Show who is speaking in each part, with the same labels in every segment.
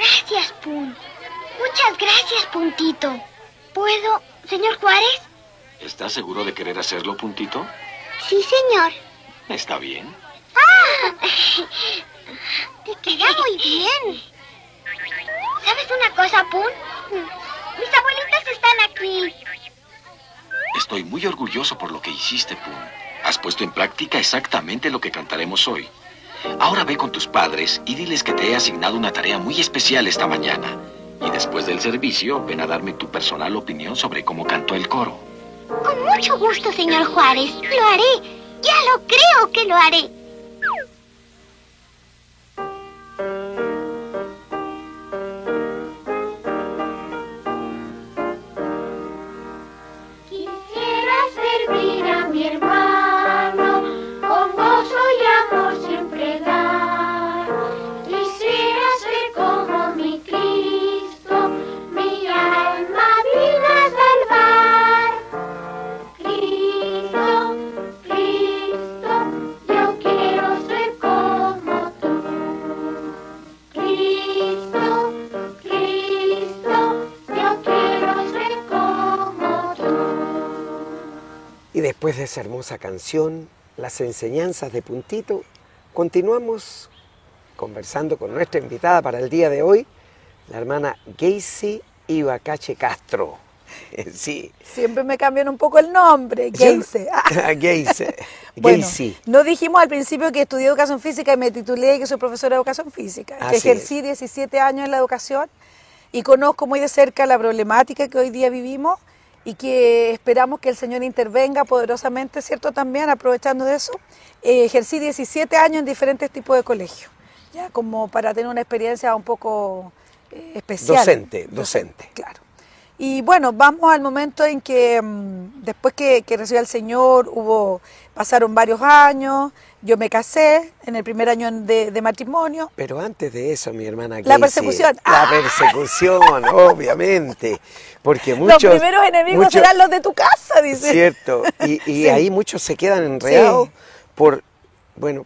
Speaker 1: Gracias, Pun. Muchas gracias, Puntito. ¿Puedo, señor Juárez?
Speaker 2: ¿Estás seguro de querer hacerlo, Puntito?
Speaker 1: Sí, señor.
Speaker 2: Está bien.
Speaker 1: ¡Ah! Te queda muy bien. ¿Sabes una cosa, Pun? Mis abuelitas están aquí.
Speaker 2: Estoy muy orgulloso por lo que hiciste, Pun. Has puesto en práctica exactamente lo que cantaremos hoy. Ahora ve con tus padres y diles que te he asignado una tarea muy especial esta mañana. Y después del servicio, ven a darme tu personal opinión sobre cómo cantó el coro.
Speaker 1: Con mucho gusto, señor Juárez. Lo haré. Ya lo creo que lo haré. Quisiera servir a mi hermano, con gozo y amor siempre dar. Quisiera ser como mi Cristo, mi alma vine a salvar. Cristo, Cristo, yo quiero ser como tú. Cristo, Cristo, yo quiero ser como tú.
Speaker 3: Y después de esa hermosa canción, las enseñanzas de Puntito, continuamos conversando con nuestra invitada para el día de hoy, la hermana Geisy Ibacache Castro. Sí.
Speaker 4: Siempre me cambian un poco el nombre, Geisy.
Speaker 3: Geisy.
Speaker 4: Bueno,
Speaker 3: Geisy.
Speaker 4: no dijimos al principio que estudié educación física y me titulé y que soy profesora de educación física. Que
Speaker 3: Así
Speaker 4: ejercí 17 años en la educación y conozco muy de cerca la problemática que hoy día vivimos y que esperamos que el Señor intervenga poderosamente, ¿cierto? También aprovechando de eso. Ejercí 17 años en diferentes tipos de colegios, ya como para tener una experiencia un poco especial.
Speaker 3: Docente.
Speaker 4: Claro. Y bueno, vamos al momento en que después que recibí al Señor, pasaron varios años, yo me casé en el primer año de matrimonio.
Speaker 3: Pero antes de eso, mi hermana Geisy,
Speaker 4: La persecución.
Speaker 3: La persecución, obviamente. Porque muchos...
Speaker 4: Los primeros enemigos serán los de tu casa, dice.
Speaker 3: Cierto. Y
Speaker 4: Sí.
Speaker 3: ahí muchos se quedan enredados
Speaker 4: Sí.
Speaker 3: por... Bueno,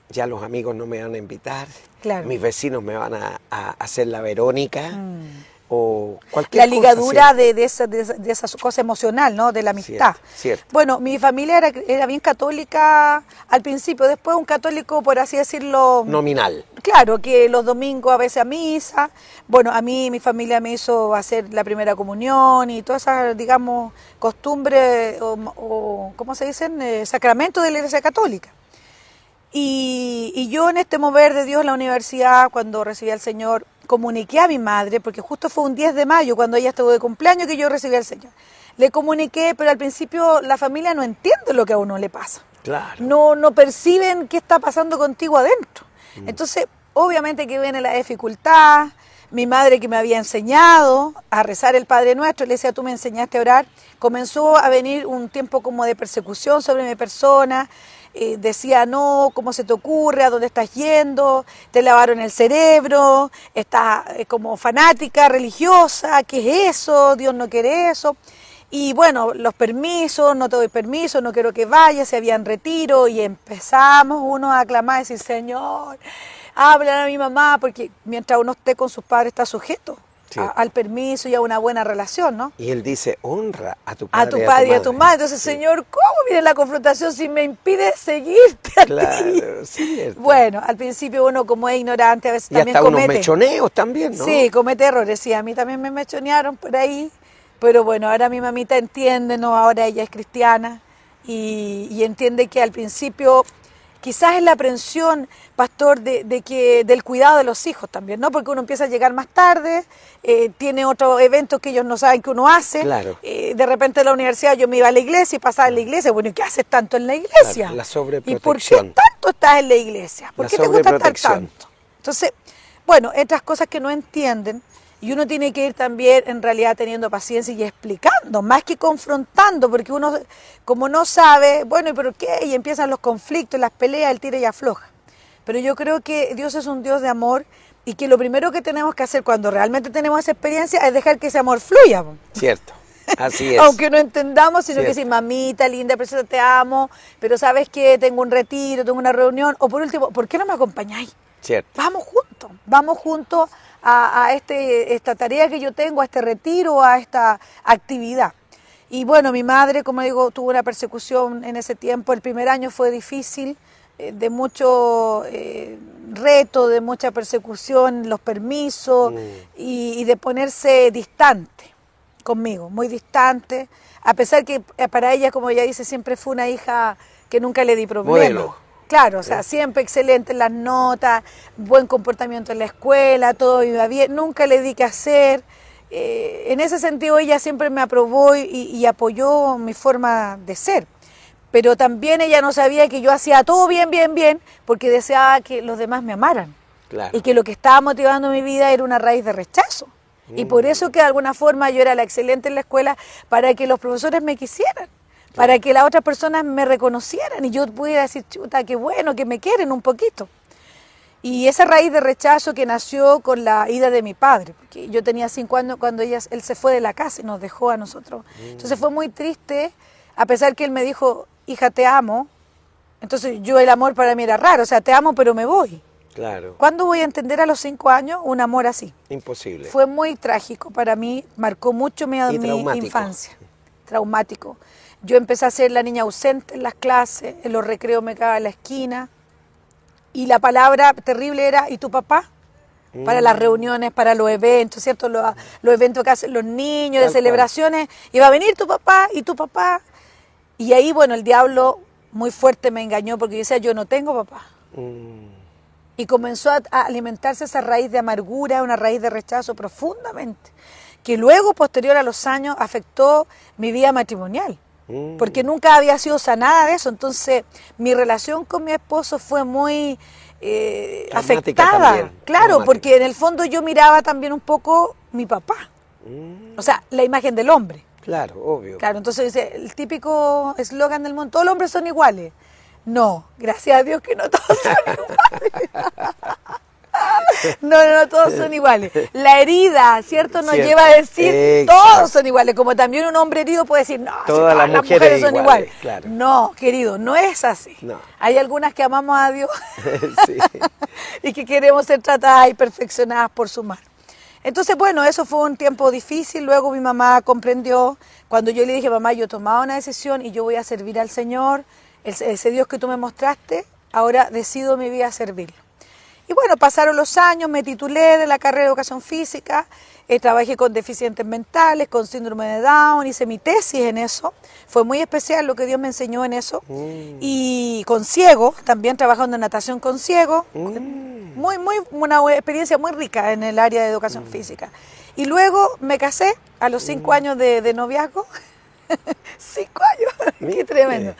Speaker 3: ya los amigos no me van a invitar.
Speaker 4: Claro.
Speaker 3: Mis vecinos me van a hacer la Verónica. O cualquier
Speaker 4: La ligadura
Speaker 3: cosa,
Speaker 4: de esa cosa emocional, ¿no? De la amistad.
Speaker 3: Cierto.
Speaker 4: Bueno, mi familia era bien católica al principio, después un católico, por así decirlo...
Speaker 3: Nominal.
Speaker 4: Claro, que los domingos a veces a misa. Bueno, a mí mi familia me hizo hacer la primera comunión y todas esas, digamos, costumbres o ¿cómo se dicen? Sacramentos de la Iglesia Católica. Y yo en este mover de Dios en la universidad, cuando recibí al Señor, comuniqué a mi madre, porque justo fue un 10 de mayo, cuando ella estuvo de cumpleaños, que yo recibí al Señor. Le comuniqué, pero al principio la familia no entiende lo que a uno le pasa.
Speaker 3: Claro.
Speaker 4: No perciben qué está pasando contigo adentro. Entonces, obviamente que viene la dificultad. Mi madre, que me había enseñado a rezar el Padre Nuestro, le decía, tú me enseñaste a orar, comenzó a venir un tiempo como de persecución sobre mi persona. Decía, no, ¿cómo se te ocurre? ¿A dónde estás yendo? Te lavaron el cerebro, estás como fanática, religiosa, ¿qué es eso? Dios no quiere eso. Y bueno, los permisos, no te doy permiso, no quiero que vayas, se habían retiro y empezamos uno a aclamar y decir, Señor, hablan a mi mamá, porque mientras uno esté con sus padres está sujeto al permiso y a una buena relación, ¿no?
Speaker 3: Y él dice, honra a tu padre,
Speaker 4: a tu padre y a tu madre. Entonces, sí. Señor, ¿cómo viene la confrontación si me impide seguirte a ti?
Speaker 3: Cierto.
Speaker 4: Bueno, al principio uno como es ignorante a veces
Speaker 3: y
Speaker 4: también
Speaker 3: hasta
Speaker 4: comete.
Speaker 3: unos mechoneos también, ¿no?
Speaker 4: Sí, comete errores. Sí, a mí también me mechonearon por ahí. Pero bueno, ahora mi mamita entiende, ¿no? Ahora ella es cristiana y entiende que al principio... Quizás es la aprensión, pastor, del cuidado de los hijos también, ¿no? Porque uno empieza a llegar más tarde, tiene otros eventos que ellos no saben que uno hace.
Speaker 3: Claro.
Speaker 4: De repente en la universidad yo me iba a la iglesia y pasaba en la iglesia. Bueno, ¿y qué haces tanto en la iglesia?
Speaker 3: Claro, la sobreprotección.
Speaker 4: ¿Y por qué tanto estás en la iglesia? ¿Por qué te gusta estar tanto? Entonces, bueno, otras cosas que no entienden. Y uno tiene que ir también, en realidad, teniendo paciencia y explicando, más que confrontando, porque uno, como no sabe, bueno, ¿y por qué? Y empiezan los conflictos, las peleas, el tira y afloja. Pero yo creo que Dios es un Dios de amor y que lo primero que tenemos que hacer cuando realmente tenemos esa experiencia es dejar que ese amor fluya.
Speaker 3: Cierto, así es.
Speaker 4: Aunque no entendamos, sino
Speaker 3: Cierto.
Speaker 4: que decir, mamita, linda, preciosa, te amo, pero ¿sabes qué? Tengo un retiro, tengo una reunión, o por último, ¿por qué no me acompañáis?
Speaker 3: Cierto.
Speaker 4: Vamos juntos a esta tarea que yo tengo, a este retiro, a esta actividad. Y bueno, mi madre, como digo, tuvo una persecución en ese tiempo. El primer año fue difícil, de mucho reto, de mucha persecución, los permisos y de ponerse distante conmigo, muy distante, a pesar que para ella, como ella dice, siempre fue una hija que nunca le di problemas.
Speaker 3: Modelo.
Speaker 4: Claro, o sea, siempre excelente en las notas, buen comportamiento en la escuela, todo iba bien, nunca le di que hacer. En ese sentido ella siempre me aprobó y apoyó mi forma de ser. Pero también ella no sabía que yo hacía todo bien, porque deseaba que los demás me amaran.
Speaker 3: Claro.
Speaker 4: Y que lo que estaba motivando mi vida era una raíz de rechazo. Y por eso que de alguna forma yo era la excelente en la escuela, para que los profesores me quisieran, para que las otras personas me reconocieran y yo pudiera decir, chuta, qué bueno, que me quieren un poquito. Y esa raíz de rechazo que nació con la ida de mi padre, porque yo tenía 5 años cuando él se fue de la casa y nos dejó a nosotros. Entonces fue muy triste, a pesar que él me dijo, hija, te amo. Entonces yo, el amor para mí era raro, o sea, te amo pero me voy.
Speaker 3: Claro.
Speaker 4: ¿Cuándo voy a entender a los 5 años un amor así?
Speaker 3: Imposible.
Speaker 4: Fue muy trágico para mí, marcó mucho mi infancia. Traumático. Yo empecé a ser la niña ausente en las clases, en los recreos me quedaba en la esquina. Y la palabra terrible era, ¿y tu papá? Para las reuniones, para los eventos, ¿cierto? Los eventos que hacen los niños, de celebraciones. Iba a venir tu papá y tu papá. Y ahí, bueno, el diablo muy fuerte me engañó porque yo decía, yo no tengo papá. Y comenzó a alimentarse esa raíz de amargura, una raíz de rechazo profundamente, que luego, posterior a los años, afectó mi vida matrimonial, porque nunca había sido sanada de eso. Entonces, mi relación con mi esposo fue muy afectada.
Speaker 3: También.
Speaker 4: Claro,
Speaker 3: Traumática.
Speaker 4: porque en el fondo yo miraba también un poco mi papá, o sea, la imagen del hombre.
Speaker 3: Claro, obvio.
Speaker 4: Claro, entonces dice, el típico eslogan del mundo, todos los hombres son iguales. No, gracias a Dios que no todos son iguales. No, todos son iguales. La herida, ¿cierto? Nos lleva a decir,
Speaker 3: Exacto.
Speaker 4: todos son iguales. Como también un hombre herido puede decir, no,
Speaker 3: Todas
Speaker 4: si
Speaker 3: las
Speaker 4: las
Speaker 3: mujeres
Speaker 4: mujeres son
Speaker 3: iguales,
Speaker 4: iguales.
Speaker 3: claro.
Speaker 4: No, querido, no es así.
Speaker 3: No.
Speaker 4: Hay algunas que amamos a Dios
Speaker 3: Sí.
Speaker 4: y que queremos ser tratadas y perfeccionadas por su mano. Entonces, bueno, eso fue un tiempo difícil. Luego mi mamá comprendió, cuando yo le dije, mamá, yo he tomado una decisión y yo voy a servir al Señor, ese Dios que tú me mostraste, ahora decido mi vida servirlo. Y bueno, pasaron los años, me titulé de la carrera de educación física, trabajé con deficientes mentales, con síndrome de Down, hice mi tesis en eso. Fue muy especial lo que Dios me enseñó en eso. Y con ciegos, también trabajando en natación con ciegos. Una experiencia muy rica en el área de educación física. Y luego me casé a los 5 años de noviazgo. 5 años, qué tremendo.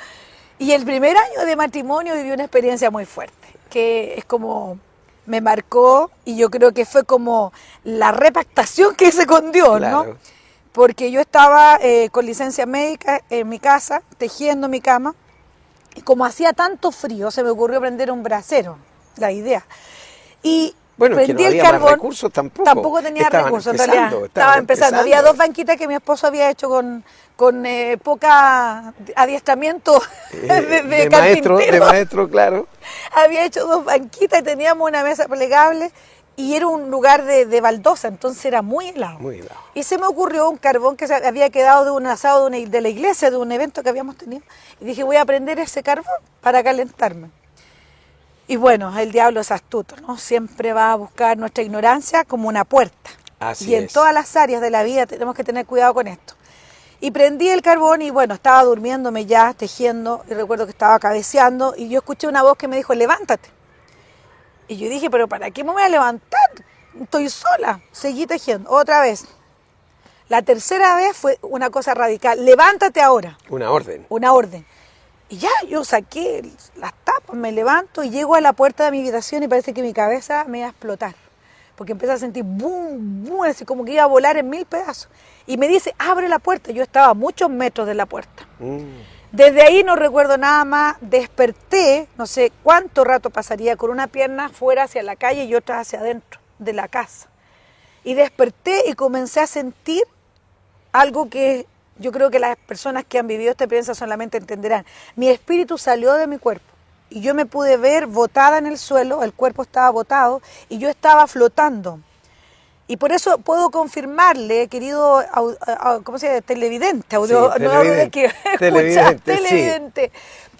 Speaker 4: Y el primer año de matrimonio viví una experiencia muy fuerte, que es como me marcó, y yo creo que fue como la repactación que hice con Dios,
Speaker 3: Claro.
Speaker 4: ¿no? Porque yo estaba con licencia médica en mi casa, tejiendo mi cama, y como hacía tanto frío, se me ocurrió prender un brasero, la idea. Y
Speaker 3: Bueno,
Speaker 4: prendí
Speaker 3: que no había
Speaker 4: el
Speaker 3: más
Speaker 4: carbón.
Speaker 3: recursos tampoco.
Speaker 4: Tampoco tenía
Speaker 3: Estaban
Speaker 4: recursos, en
Speaker 3: empezando,
Speaker 4: realidad.
Speaker 3: estaban
Speaker 4: Estaba empezando. Había
Speaker 3: empezando.
Speaker 4: 2 banquitas que mi esposo había hecho con poca adiestramiento de carpintero.
Speaker 3: maestro, claro.
Speaker 4: Había hecho 2 banquitas y teníamos una mesa plegable y era un lugar de baldosa, entonces era muy helado.
Speaker 3: Muy helado.
Speaker 4: Y se me ocurrió un carbón que se había quedado de un asado de la iglesia, de un evento que habíamos tenido. Y dije, voy a prender ese carbón para calentarme. Y bueno, el diablo es astuto, ¿no? Siempre va a buscar nuestra ignorancia como una puerta.
Speaker 3: Así
Speaker 4: y en
Speaker 3: es.
Speaker 4: todas las áreas de la vida tenemos que tener cuidado con esto. Y prendí el carbón y bueno, estaba durmiéndome ya, tejiendo, y recuerdo que estaba cabeceando, y yo escuché una voz que me dijo, levántate. Y yo dije, pero ¿para qué me voy a levantar? Estoy sola. Seguí tejiendo, otra vez. La tercera vez fue una cosa radical, levántate ahora.
Speaker 3: Una orden.
Speaker 4: Una orden. Y ya yo saqué las tapas, me levanto y llego a la puerta de mi habitación y parece que mi cabeza me iba a explotar. Porque empecé a sentir boom, boom, así como que iba a volar en 1000 pedazos. Y me dice, abre la puerta. Yo estaba a muchos metros de la puerta. Desde ahí no recuerdo nada más. Desperté, no sé cuánto rato pasaría, con una pierna fuera hacia la calle y otra hacia adentro de la casa. Y desperté y comencé a sentir algo que yo creo que las personas que han vivido esta experiencia solamente entenderán. Mi espíritu salió de mi cuerpo y yo me pude ver botada en el suelo, el cuerpo estaba botado y yo estaba flotando. Y por eso puedo confirmarle, querido, ¿cómo se llama? Televidente, audio,
Speaker 3: Sí,
Speaker 4: no
Speaker 3: televidente,
Speaker 4: televidente,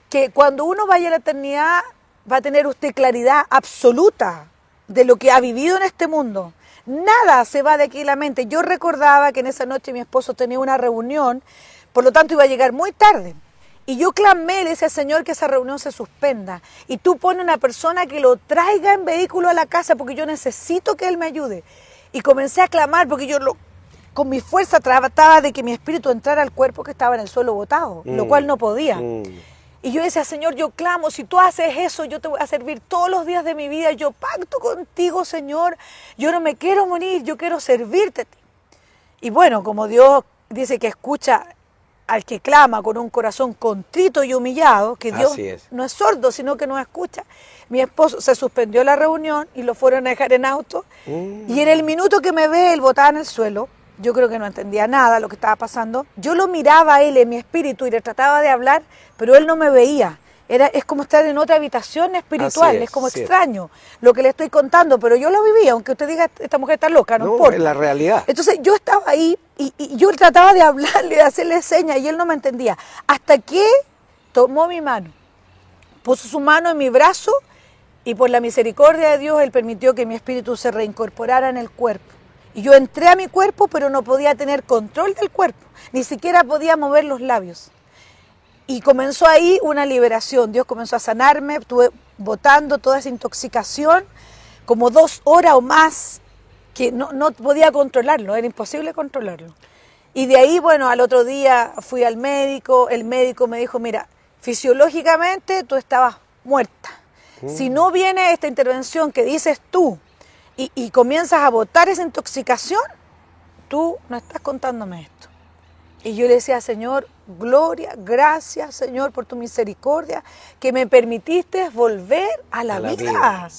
Speaker 4: que cuando uno vaya a la eternidad va a tener usted claridad absoluta de lo que ha vivido en este mundo. Nada se va de aquí en la mente. Yo recordaba que en esa noche mi esposo tenía una reunión, por lo tanto iba a llegar muy tarde. Y yo clamé, le decía, Señor, que esa reunión se suspenda. Y tú pones una persona que lo traiga en vehículo a la casa porque yo necesito que él me ayude. Y comencé a clamar porque yo con mi fuerza trataba de que mi espíritu entrara al cuerpo que estaba en el suelo botado, lo cual no podía. Y yo decía, Señor, yo clamo, si tú haces eso, yo te voy a servir todos los días de mi vida. Yo pacto contigo, Señor. Yo no me quiero morir, yo quiero servirte a ti. Y bueno, como Dios dice que escucha al que clama con un corazón contrito y humillado, que Dios no es sordo, sino que nos escucha. Mi esposo se suspendió la reunión y lo fueron a dejar en auto. Y en el minuto que me ve él botado en el suelo, yo creo que no entendía nada lo que estaba pasando. Yo lo miraba a él en mi espíritu y le trataba de hablar, pero él no me veía. Es como estar en otra habitación espiritual, es como extraño lo que le estoy contando, pero yo lo vivía, aunque usted diga, esta mujer está loca, no importa.
Speaker 3: Es la realidad.
Speaker 4: Entonces yo estaba ahí y yo trataba de hablarle, de hacerle señas y él no me entendía. Hasta que tomó mi mano, puso su mano en mi brazo y por la misericordia de Dios él permitió que mi espíritu se reincorporara en el cuerpo. Y yo entré a mi cuerpo, pero no podía tener control del cuerpo, ni siquiera podía mover los labios. Y comenzó ahí una liberación. Dios comenzó a sanarme, estuve botando toda esa intoxicación, como 2 horas o más, que no podía controlarlo, era imposible controlarlo. Y de ahí, bueno, al otro día fui al médico, el médico me dijo, mira, fisiológicamente tú estabas muerta. Si no viene esta intervención que dices tú y comienzas a botar esa intoxicación, tú no estás contándome esto. Y yo le decía, Señor, gloria, gracias, Señor, por tu misericordia, que me permitiste volver a la vida.